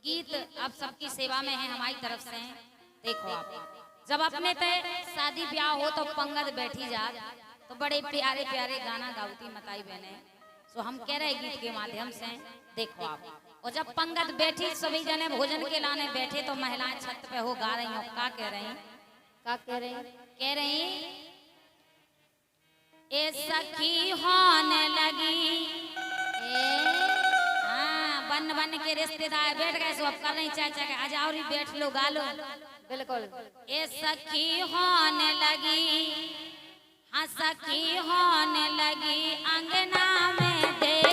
गीत अब सबकी सेवा में है, हमारी तरफ से है। देखो आप जब अपने ते शादी ब्याह हो तो पंगत बैठी जा तो बड़े प्यारे प्यारे गाना गावती मताई बहने। सो हम कह रहे गीत के माध्यम से देखो आप, और जब पंगत बैठी सभी जने भोजन के लाने बैठे तो महिलाएं छत पे हो गा रही हो। क्या कह रही? क्या कह रही? कह रही ए सखी होने लगी। हाँ, बन बन के रिश्तेदार बैठ गए, सब कर रही चाचा के आ जाओ री बैठ लो गा लो। बिल्कुल। ए सखी होने लगी, हाँ सखी होने लगी अंगना में दे